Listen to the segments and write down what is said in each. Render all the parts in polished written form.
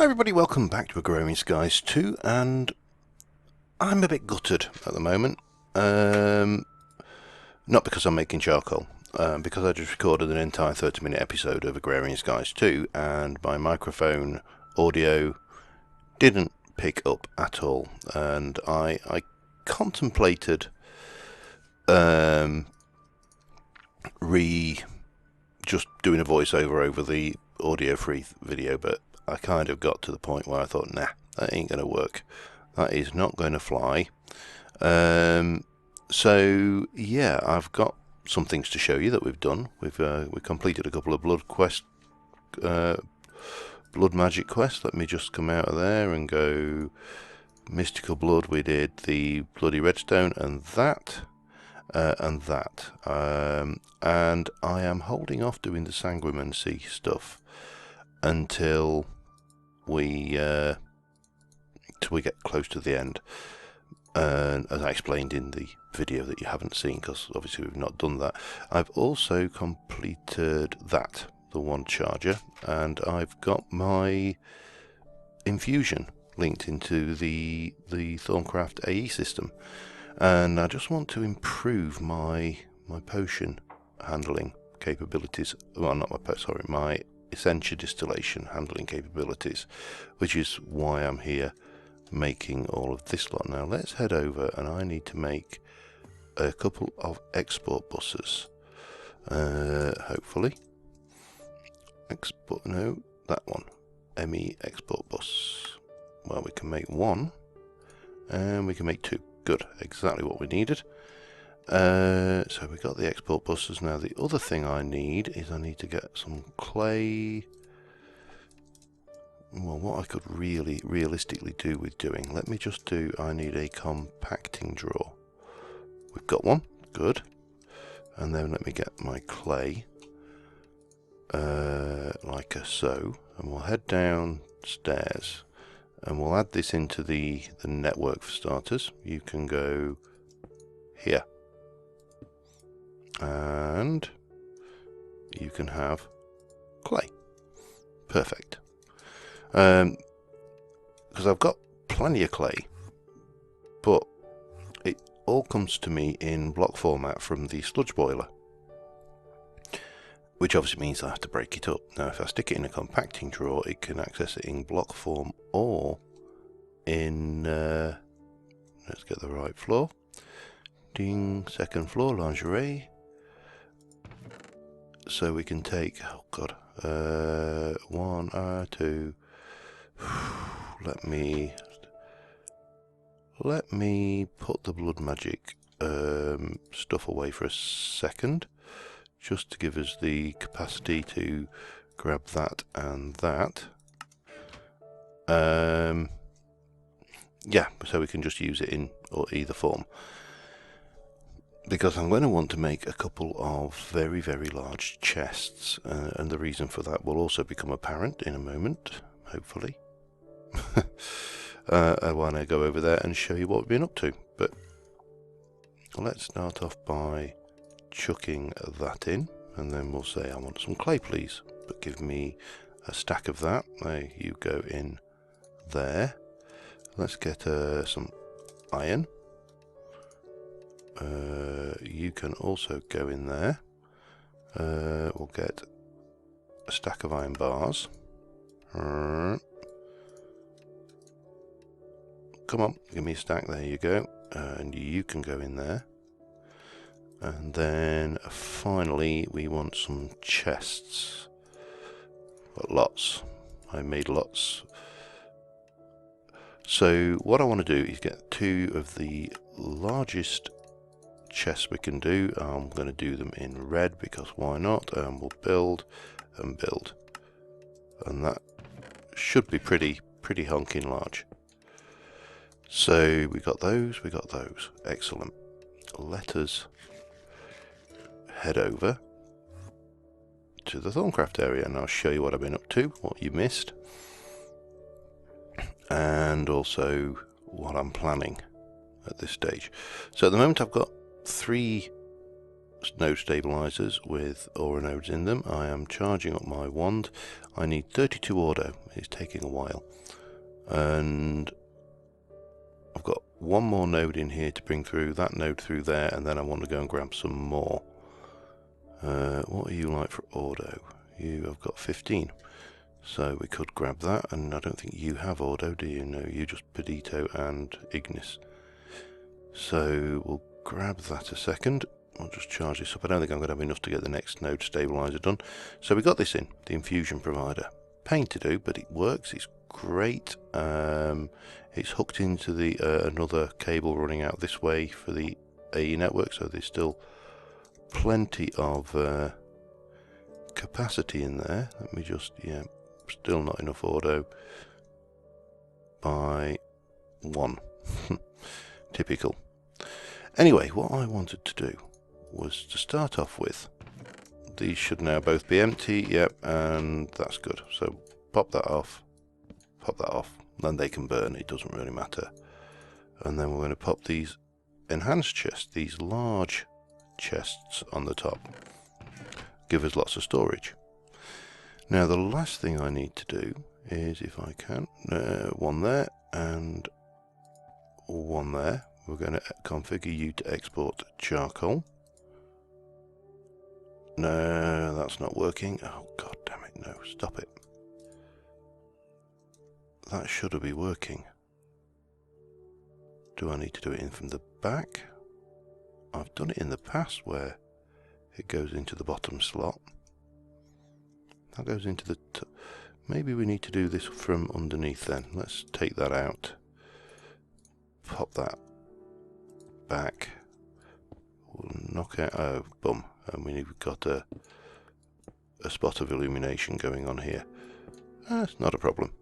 Hi everybody, welcome back to Agrarian Skies 2, and I'm a bit gutted at the moment. Not because I'm making charcoal, because I just recorded an entire 30-minute episode of Agrarian Skies 2 and my microphone audio didn't pick up at all, and I contemplated just doing a voiceover over the audio-free video, but I kind of got to the point where I thought, nah, that ain't going to work. That is not going to fly. So yeah, I've got some things to show you that we've done. We've completed a couple of blood magic quests. Let me just come out of there and go mystical blood. We did the bloody redstone and that. And I am holding off doing the sanguimancy stuff until we get close to the end, as I explained in the video that you haven't seen, because obviously we've not done that. I've also completed that, the one charger, and I've got my infusion linked into the Thaumcraft AE system, and I just want to improve my potion handling capabilities. Well, not my Essentia distillation handling capabilities, which is why I'm here making all of this lot. Now let's head over, and I need to make a couple of export buses. Hopefully, that one, ME export bus. Well, we can make one, and we can make two. Good, exactly what we needed. So we got the export buses. Now the other thing I need is I need to get some clay. Well, what I could realistically do with doing, let me just do, I need a compacting drawer. We've got one, good. And then let me get my clay, like so, and we'll head downstairs, and we'll add this into the network for starters. You can go here, and you can have clay. Perfect. Because I've got plenty of clay, but it all comes to me in block format from the sludge boiler, which obviously means I have to break it up. Now if I stick it in a compacting drawer, it can access it in block form or in let's get the right floor. Ding, second floor, lingerie. So we can take, oh god, 1, 2. Let me put the blood magic stuff away for a second, just to give us the capacity to grab that and that. Yeah, so we can just use it in either form, because I'm going to want to make a couple of very large chests, and the reason for that will also become apparent in a moment, hopefully. I want to go over there and show you what we've been up to, but let's start off by chucking that in, and then we'll say I want some clay please, but give me a stack of that. There you go, in there. Let's get some iron. You can also go in there. We'll get a stack of iron bars. Come on, give me a stack, there you go, and you can go in there. And then finally we want some chests. Got lots, I made lots. So what I want to do is get 2 of the largest chests we can do. I'm going to do them in red because why not, and we'll build and build, and that should be pretty honking large. So we got those, excellent. Let us head over to the Thaumcraft area, and I'll show you what I've been up to, what you missed, and also what I'm planning at this stage. So at the moment I've got 3 node stabilizers with aura nodes in them. I am charging up my wand. I need 32 auto. It's taking a while. And I've got one more node in here to bring through, that node through there, and then I want to go and grab some more. What are you like for auto? You have got 15. So we could grab that, and I don't think you have auto, do you? No, you just Pedito and Ignis. So we'll grab that a second. I'll just charge this up. I don't think I'm going to have enough to get the next node stabilizer done. So we got this in, the infusion provider. Pain to do, but it works. It's great. It's hooked into the another cable running out this way for the AE network, so there's still plenty of capacity in there. Let me just, yeah, still not enough auto by 1. Typical. Anyway, what I wanted to do was to start off with, these should now both be empty, yep, and that's good. So pop that off, then they can burn, it doesn't really matter. And then we're going to pop these enhanced chests, these large chests on the top, give us lots of storage. Now the last thing I need to do is, if I can, one there and one there. We're going to configure you to export charcoal. No, that's not working. Oh, god damn it, no, stop it. That should be working. Do I need to do it in from the back? I've done it in the past where it goes into the bottom slot. That goes into the... Maybe we need to do this from underneath then. Let's take that out. Pop that back. We'll knock out... Oh, bum. And we've got a spot of illumination going on here. That's not a problem.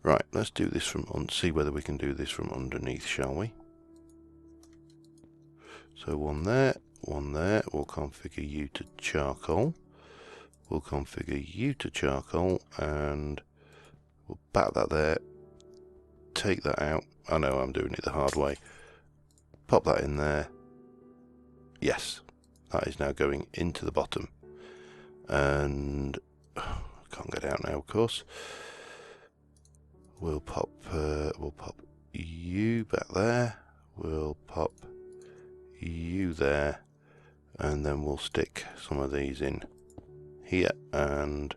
Right, let's do this from... see whether we can do this from underneath, shall we? So one there, one there. We'll configure you to charcoal. We'll configure you to charcoal, and we'll bat that there. Take that out. I know I'm doing it the hard way. Pop that in there. Yes, that is now going into the bottom. And can't get out now, of course. We'll pop you back there. We'll pop you there, and then we'll stick some of these in here and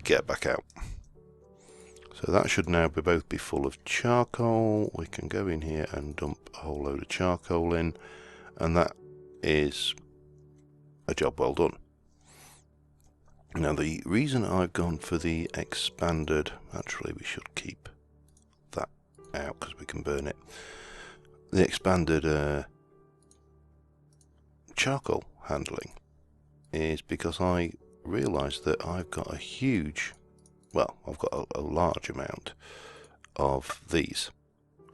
get back out. So that should now both be full of charcoal. We can go in here and dump a whole load of charcoal in, and that is a job well done. Now the reason I've gone for the expanded, actually we should keep that out because we can burn it. The expanded charcoal handling is because I realised that I've got a huge, well, I've got a large amount of these.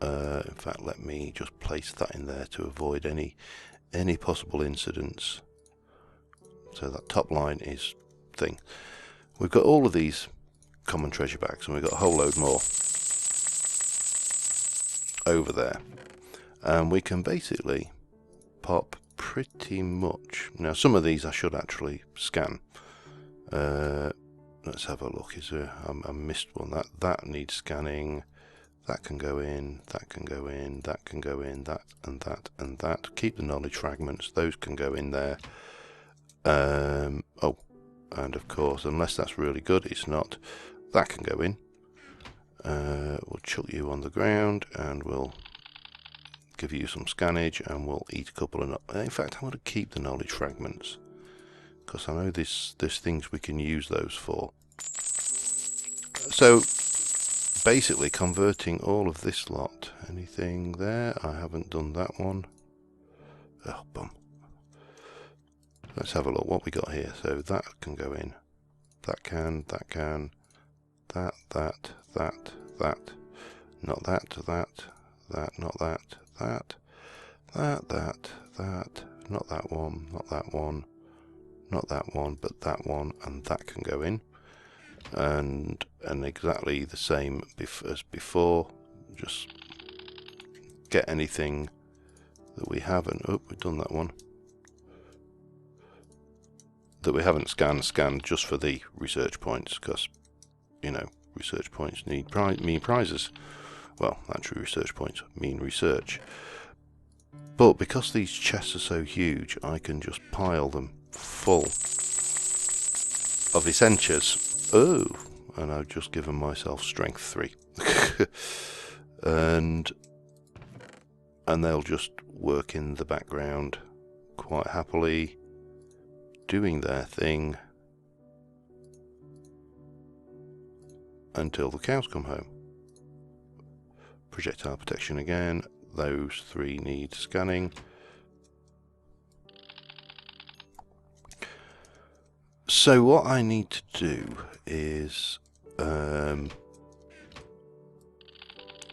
In fact, let me just place that in there to avoid any possible incidents. So that top line is thing. We've got all of these common treasure bags, and we've got a whole load more over there, and we can basically pop pretty much. Now some of these I should actually scan. Let's have a look. Is there, I missed one. That needs scanning. That can go in, that can go in, that can go in, that and that and that. Keep the knowledge fragments, those can go in there. Oh, and of course, unless that's really good, it's not, that can go in. We'll chuck you on the ground, and we'll give you some scannage, and we'll eat a couple of... In fact, I want to keep the knowledge fragments, because I know there's things we can use those for. So, basically converting all of this lot. Anything there? I haven't done that one. Oh, bum. Let's have a look what we got here. So that can go in. That can, that can, that, not that, not that, that, not that one, not that one, not that one, but that one, and that can go in. And exactly the same as before. Just get anything that we haven't, oh, we've done that one, that we haven't scanned just for the research points, because, you know, research points mean prizes. Well, actually research points mean research. But because these chests are so huge, I can just pile them full of essentials. Oh, and I've just given myself strength 3. and they'll just work in the background quite happily, doing their thing until the cows come home. Projectile protection again. Those 3 need scanning. So what I need to do is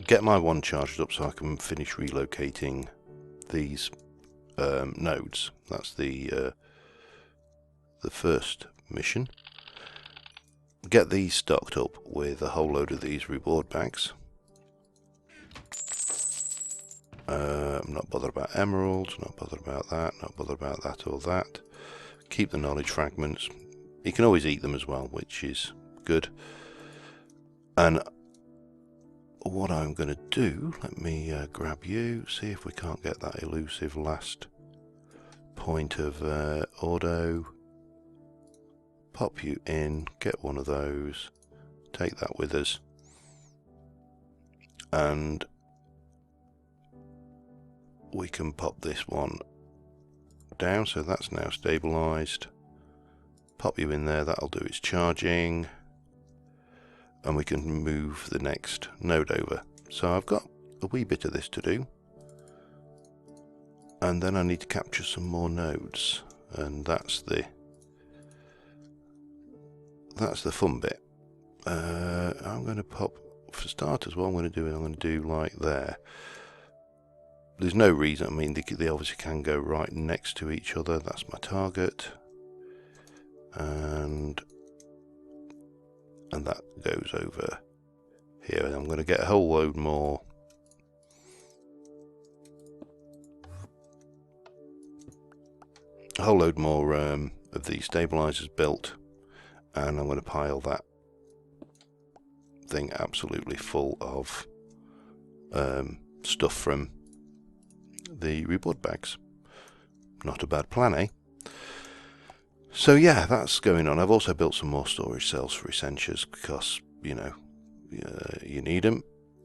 get my one charged up so I can finish relocating these nodes. That's the first mission. Get these stocked up with a whole load of these reward bags. I'm not bothered about emeralds, not bothered about that, not bothered about that or that. Keep the knowledge fragments. You can always eat them as well, which is good. And what I'm going to do, let me grab you, see if we can't get that elusive last point of auto. Pop you in, get one of those, take that with us, and we can pop this one down, so that's now stabilized. Pop you in there, that'll do its charging, and we can move the next node over. So I've got a wee bit of this to do, and then I need to capture some more nodes, and that's the fun bit. I'm going to pop, for starters, what I'm going to do like there. There's no reason, I mean, they obviously can go right next to each other. That's my target. And that goes over here. And I'm going to get a whole load more of these stabilizers built, and I'm going to pile that thing absolutely full of stuff from the reward bags. Not a bad plan, eh? So yeah, that's going on. I've also built some more storage cells for essentials because, you know, you need them.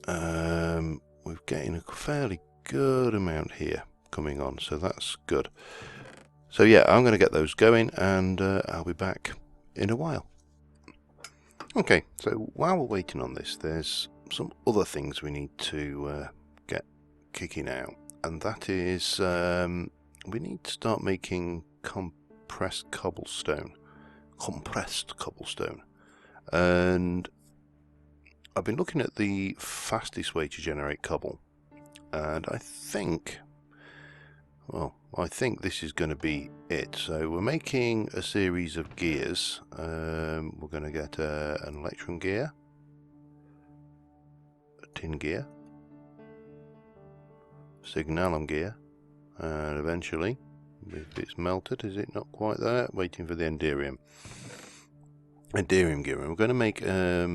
We're getting a fairly good amount here coming on, so that's good. So yeah, I'm going to get those going, and I'll be back in a while. Okay, so while we're waiting on this, there's some other things we need to get kicking out, and that is we need to start making compressed cobblestone, and I've been looking at the fastest way to generate cobble, and I think this is going to be it. So we're making a series of gears. We're going to get an electrum gear, a tin gear, signalum gear, and eventually, if it's melted, is it not quite there? Waiting for the enderium gear. And we're going to make a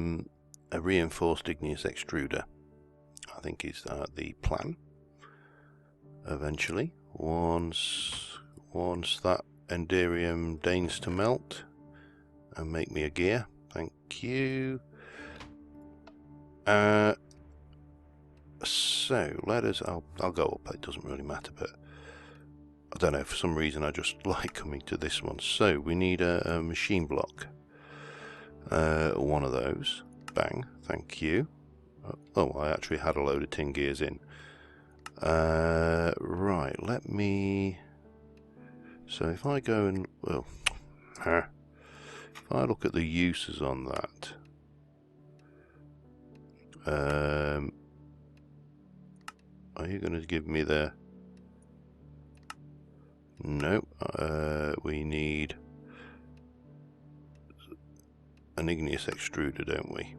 reinforced igneous extruder. I think is the plan. Eventually, once that enderium deigns to melt and make me a gear, thank you. So let us. I'll go up. It doesn't really matter, but I don't know, for some reason I just like coming to this one. So we need a machine block. One of those. Bang. Thank you. Oh, I actually had a load of tin gears in. Right, let me... So if I go and... Well, if I look at the uses on that... are you going to give me the... No, we need an igneous extruder, don't we?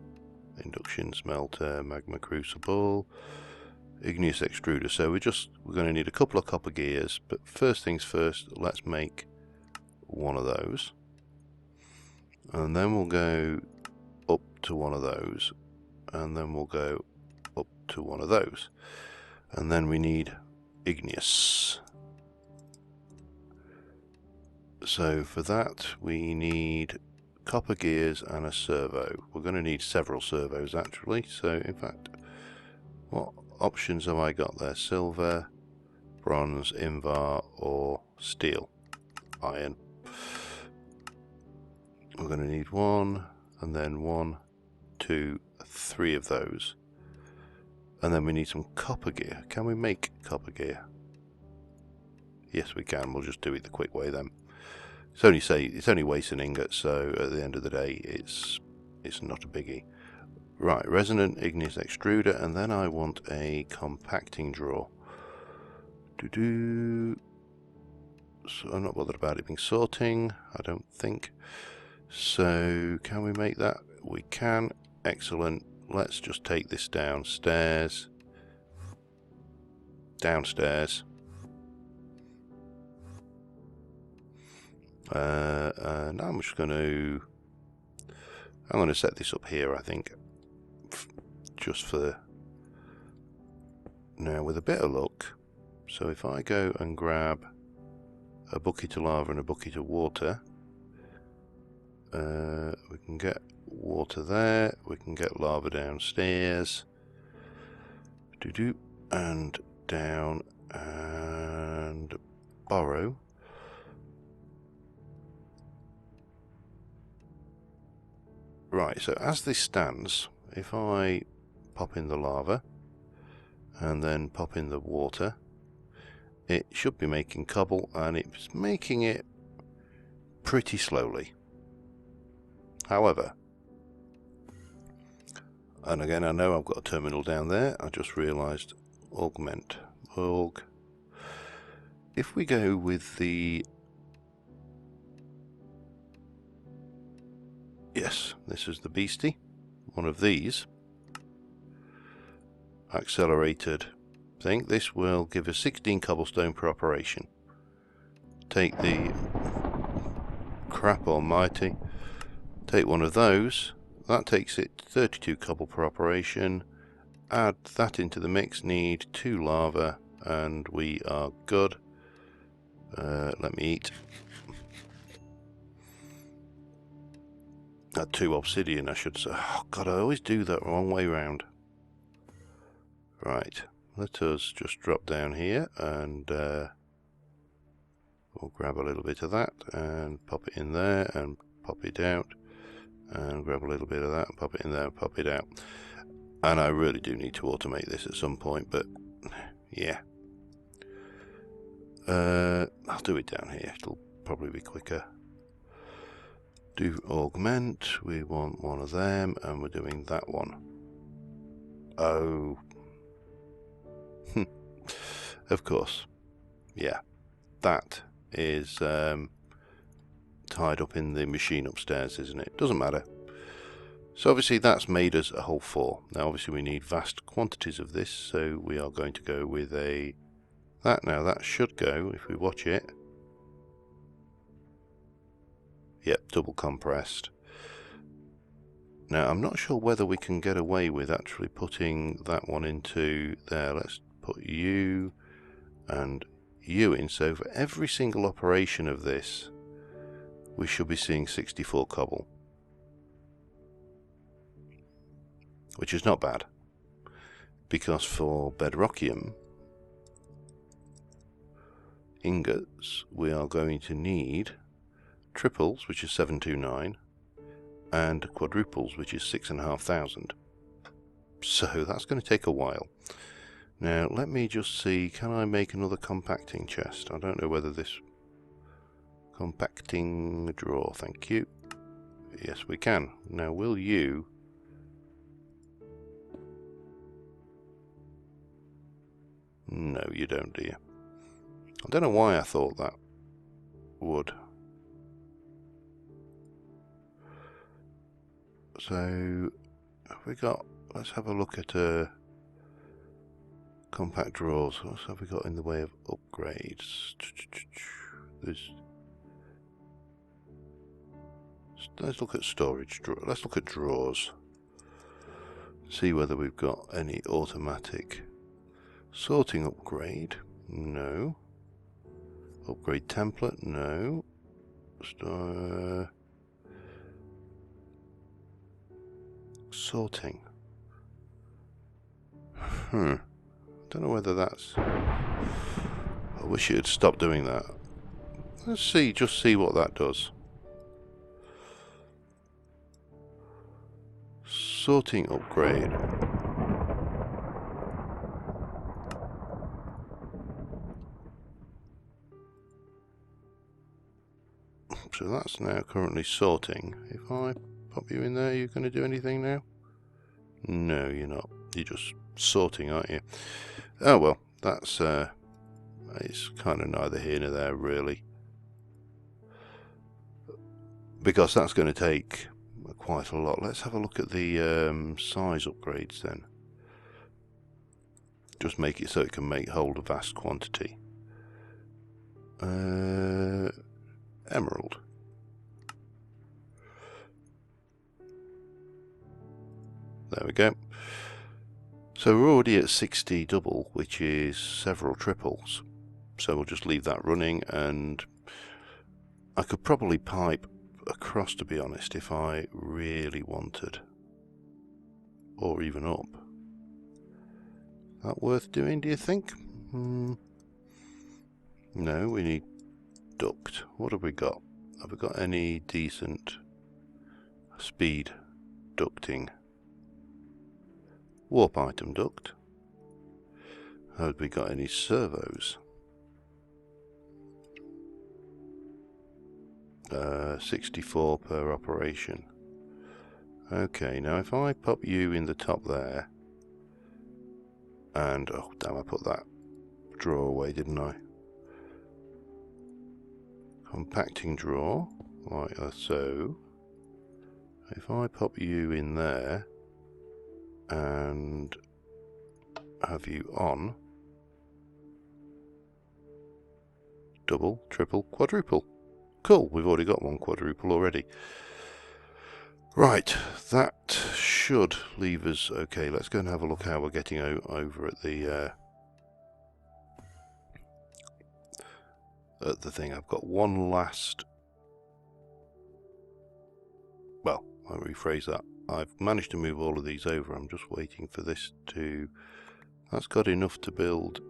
Induction smelter, magma crucible. igneous extruder. So we're going to need a couple of copper gears, but first things first, let's make one of those, and then we'll go up to one of those, and then we'll go up to one of those, and then we need igneous. So for that we need copper gears and a servo. We're going to need several servos actually, so in fact, what options have I got there? Silver, bronze, invar, or steel, iron. We're going to need one, and then 1, 2, 3 of those, and then we need some copper gear. Can we make copper gear? Yes we can. We'll just do it the quick way then. It's only waste and ingot, so at the end of the day it's not a biggie. Right, resonant igneous extruder, and then I want a compacting drawer. So I'm not bothered about it being sorting, I don't think. So can we make that? We can. Excellent. Let's just take this downstairs. And I'm going to set this up here, I think, just for now with a bit of luck. So if I go and grab a bucket of lava and a bucket of water, we can get water there, we can get lava downstairs, and down, and borrow. Right, so as this stands, if I pop in the lava and then pop in the water, it should be making cobble, and it's making it pretty slowly. However, and again I know I've got a terminal down there, I just realised augment. If we go with the, yes, this is the beastie, one of these accelerated thing, this will give us 16 cobblestone per operation. Take the, crap almighty, take one of those, that takes it to 32 cobble per operation. Add that into the mix, need 2 lava, and we are good. Let me eat. Add 2 obsidian, I should say. Oh god, I always do that wrong way round. Right, let us just drop down here, and we'll grab a little bit of that and pop it in there and pop it out, and grab a little bit of that and pop it in there and pop it out. And I really do need to automate this at some point, but yeah, I'll do it down here, it'll probably be quicker. Do augment, we want one of them, and we're doing that one. Oh, of course, yeah, that is tied up in the machine upstairs, isn't it? Doesn't matter. So obviously that's made us a whole 4. Now obviously we need vast quantities of this, so we are going to go with that. Now that should go, if we watch it, yep, double compressed. Now I'm not sure whether we can get away with actually putting that one into there. Let's put you and you in, so for every single operation of this we should be seeing 64 cobble, which is not bad, because for bedrockium ingots we are going to need triples, which is 729, and quadruples, which is 6,500. So that's going to take a while. Now let me just see, can I make another compacting chest? I don't know whether this compacting drawer, thank you. Yes we can. Now will you, no you don't, do you? I don't know why I thought that would. So have we got, let's have a look at Compact drawers. What have we got in the way of upgrades? Let's look at storage. Let's look at drawers. See whether we've got any automatic sorting upgrade. No. Upgrade template. No. Sorting. Don't know whether that's... I wish it had stopped doing that. Let's see, just see what that does. Sorting upgrade. So that's now currently sorting. If I pop you in there, you're going to do anything now? No, you're not. You're just sorting, aren't you? Oh well, that's it's kind of neither here nor there really, because that's going to take quite a lot. Let's have a look at the size upgrades then. Just make it so it can hold a vast quantity. Emerald. There we go. So we're already at 60 double, which is several triples. So we'll just leave that running, and I could probably pipe across, to be honest, if I really wanted. Or even up. That worth doing, do you think? No, we need duct. What have we got? Have we got any decent speed ducting? Warp item duct. Have we got any servos? 64 per operation. Okay, now if I pop you in the top there, and oh damn, I put that drawer away, didn't I? Compacting drawer, like so. If I pop you in there and have you on, double, triple, quadruple. Cool, we've already got one quadruple already. Right, that should leave us okay. Let's go and have a look how we're getting over at the thing. I've got one last... Well, I'll rephrase that. I've managed to move all of these over. I'm just waiting for this to... That's got enough to build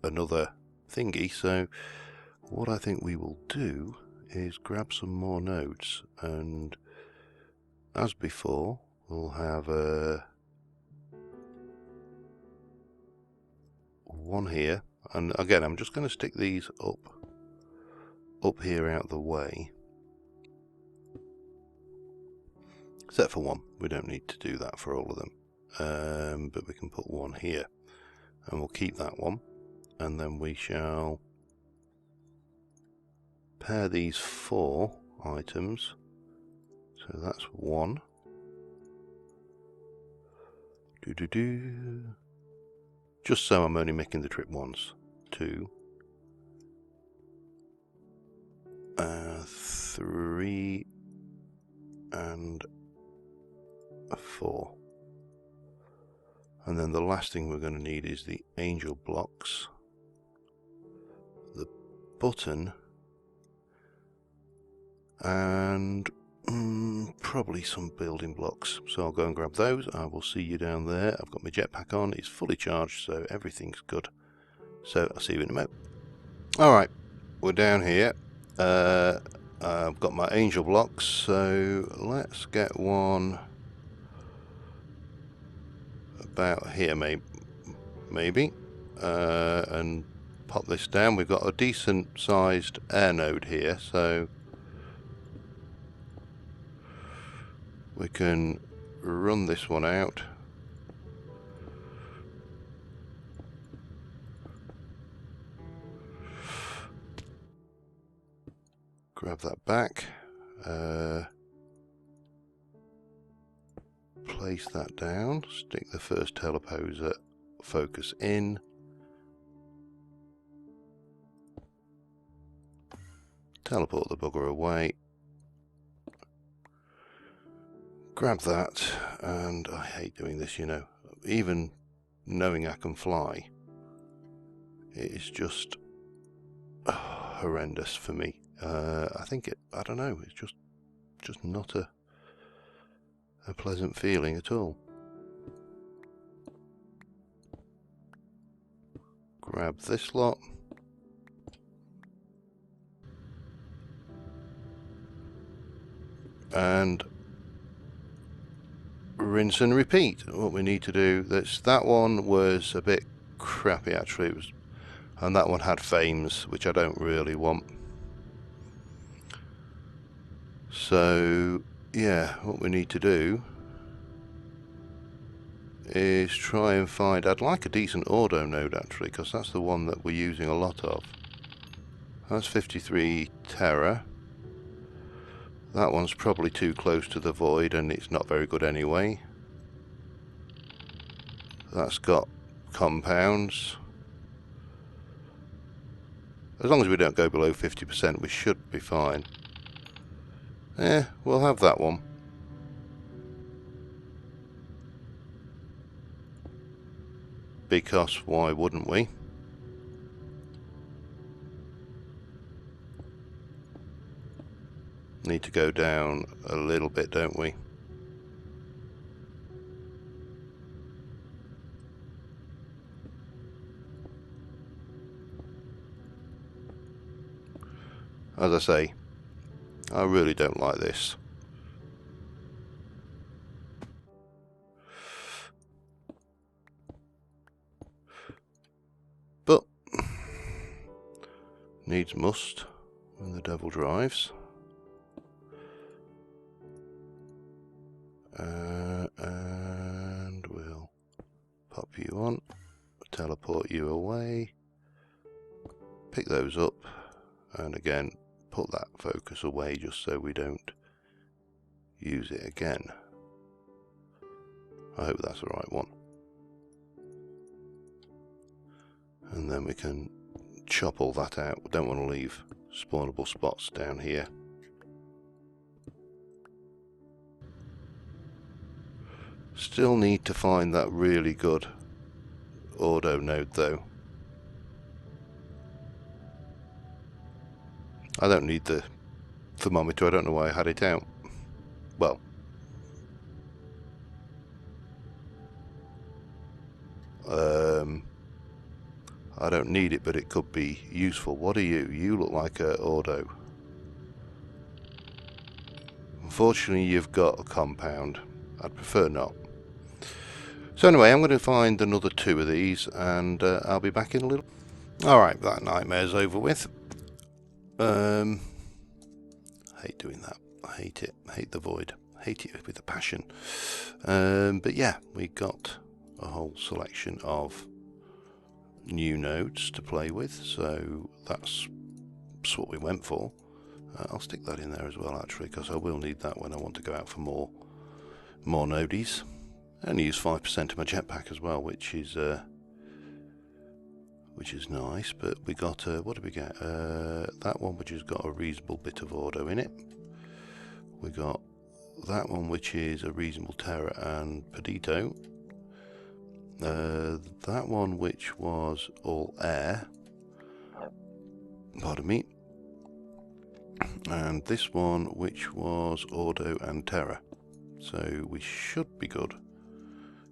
another thingy, so what I think we will do is grab some more nodes, and as before we'll have one here, and again I'm just going to stick these up here out of the way, except for one. We don't need to do that for all of them, but we can put one here, and we'll keep that one, and then we shall pair these 4 items. So that's 1. Just so I'm only making the trip once. 2. 3 and 4. And then the last thing we're going to need is the angel blocks, the button, and probably some building blocks. So I'll go and grab those. I will see you down there. I've got my jetpack on. It's fully charged, so everything's good. So I'll see you in a moment. Alright, we're down here. I've got my angel blocks, so let's get one about here maybe, and pop this down. We've got a decent sized air node here, so we can run this one out. Grab that back. Place that down. Stick the first teleposer focus in. Teleport the bugger away. Grab that, and I hate doing this, you know. Even knowing I can fly, it is just horrendous for me. I don't know, it's just not a pleasant feeling at all. Grab this lot. And rinse and repeat. What we need to do, that one was a bit crappy actually, and that one had fames, which I don't really want. So yeah, what we need to do is try and find, I'd like a decent auto node actually, because that's the one that we're using a lot of. That's 53 Terra. That one's probably too close to the void and it's not very good anyway. That's got compounds. As long as we don't go below 50%, we should be fine. We'll have that one. Because why wouldn't we? Need to go down a little bit, don't we? As I say, I really don't like this. But needs must when the devil drives. And we'll pop you on, teleport you away, pick those up, and again put that focus away just so we don't use it again. I hope that's the right one. And then we can chop all that out. We don't want to leave spawnable spots down here. Still need to find that really good auto node though. I don't need the thermometer, I don't know why I had it out. Well, I don't need it, but it could be useful. What are you? You look like a auto. Unfortunately, you've got a compound. I'd prefer not. So anyway, I'm going to find another 2 of these, and I'll be back in a little. Alright, that nightmare's over with. I hate doing that. I hate it. I hate the void. I hate it with a passion. But yeah, we got a whole selection of new nodes to play with, so that's what we went for. I'll stick that in there as well actually, because I will need that when I want to go out for more nodies. I only use 5% of my jetpack as well, which is nice. But we got what did we get? That one which has got a reasonable bit of auto in it. We got that one which is a reasonable Terra and Pedito. That one which was all air. Pardon me. And this one which was auto and Terra. So we should be good.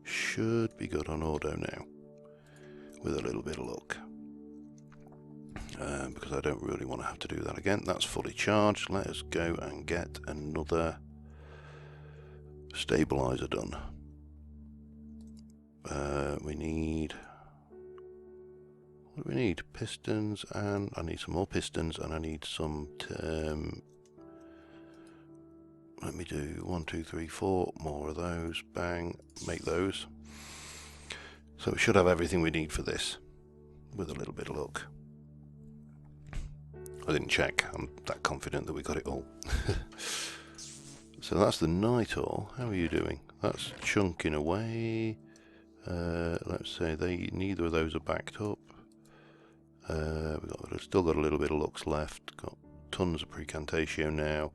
Should be good on auto now, with a little bit of luck. Because I don't really want to have to do that again. That's fully charged. Let us go and get another stabilizer done. We need, what do we need? Pistons, and I need some more pistons, and I need some let me do 1, 2, 3, 4 more of those. Bang, make those. So we should have everything we need for this, with a little bit of luck. I didn't check. I'm that confident that we got it all. So that's the Nitor. How are you doing? That's chunking away. Let's say neither of those are backed up. We've still got a little bit of lux left. Got tons of precantatio now.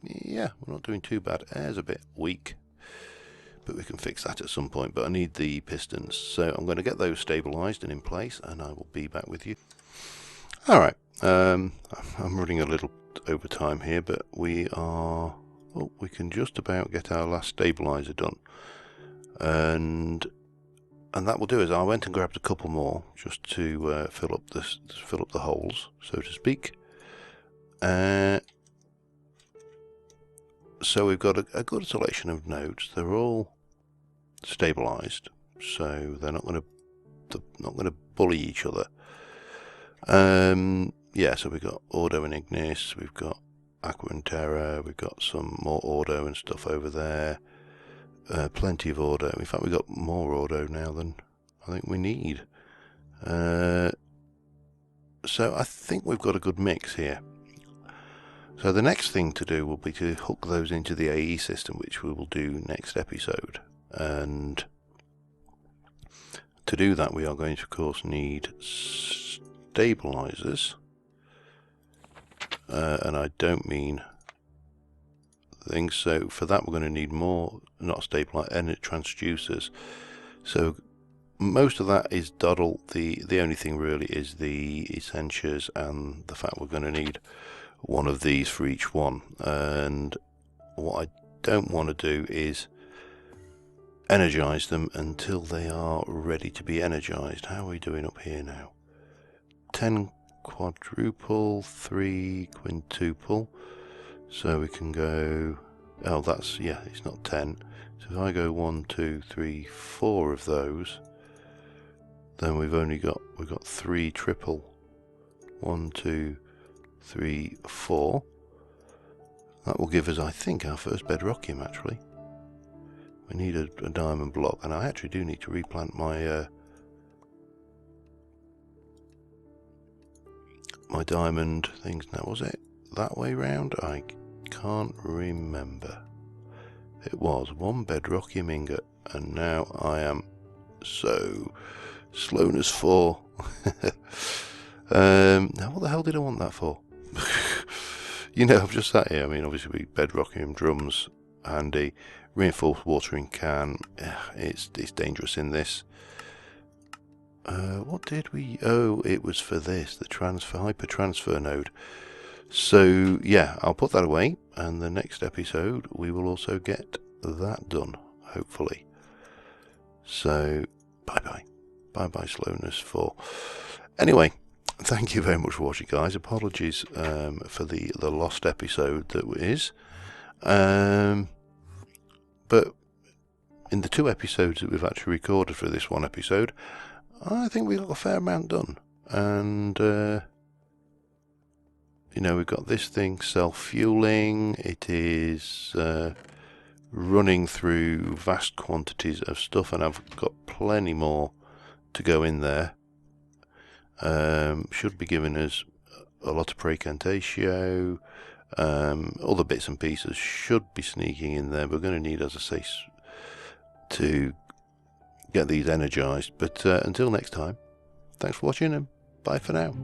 Yeah, we're not doing too bad. Air's a bit weak, but we can fix that at some point. But I need the pistons, so I'm going to get those stabilised and in place, and I will be back with you. Alright, I'm running a little over time here, but we can just about get our last stabiliser done. And that will do is I went and grabbed a couple more just to fill up the holes, so to speak. So we've got a good selection of nodes. They're all stabilised, so they're not going to bully each other. Yeah, so we've got Ordo and Ignis, we've got Aqua and Terra, we've got some more Ordo and stuff over there. Plenty of Ordo. In fact, we've got more Ordo now than I think we need. So I think we've got a good mix here. So the next thing to do will be to hook those into the AE system, which we will do next episode. And to do that, we are going to, of course, need stabilizers. And I don't mean things. So for that, we're going to need more, not stabilizers, and transducers. So most of that is Doddle. The only thing really is the essentials and the fact we're going to need one of these for each one. And what I don't want to do is energize them until they are ready to be energized. How are we doing up here now? 10 quadruple, 3 quintuple. So we can go, oh that's, yeah, it's not 10. So if I go 1, 2, 3, 4 of those, then we've got 3 triple. 1, 2, 3, 4. That will give us, I think, our first bedrockium actually. We need a diamond block, and I actually do need to replant my my diamond things. Now, was it that way round? I can't remember. It was 1 bedrockium ingot, and now I am so slowness 4. Now what the hell did I want that for? You know, I've just sat here. I mean, obviously we bedrockium drums handy, reinforced watering can. It's dangerous in this. What did we? Oh, it was for this, the hyper transfer node. So yeah, I'll put that away, and the next episode we will also get that done, hopefully. So bye bye slowness 4. Anyway, thank you very much for watching, guys. Apologies for the lost episode that is. But in the 2 episodes that we've actually recorded for this 1 episode, I think we got a fair amount done. And you know, we've got this thing self-fueling. It is running through vast quantities of stuff, and I've got plenty more to go in there. Should be giving us a lot of precantatio. Other bits and pieces should be sneaking in there. We're going to need, as I say, to get these energized. But until next time, thanks for watching, and bye for now.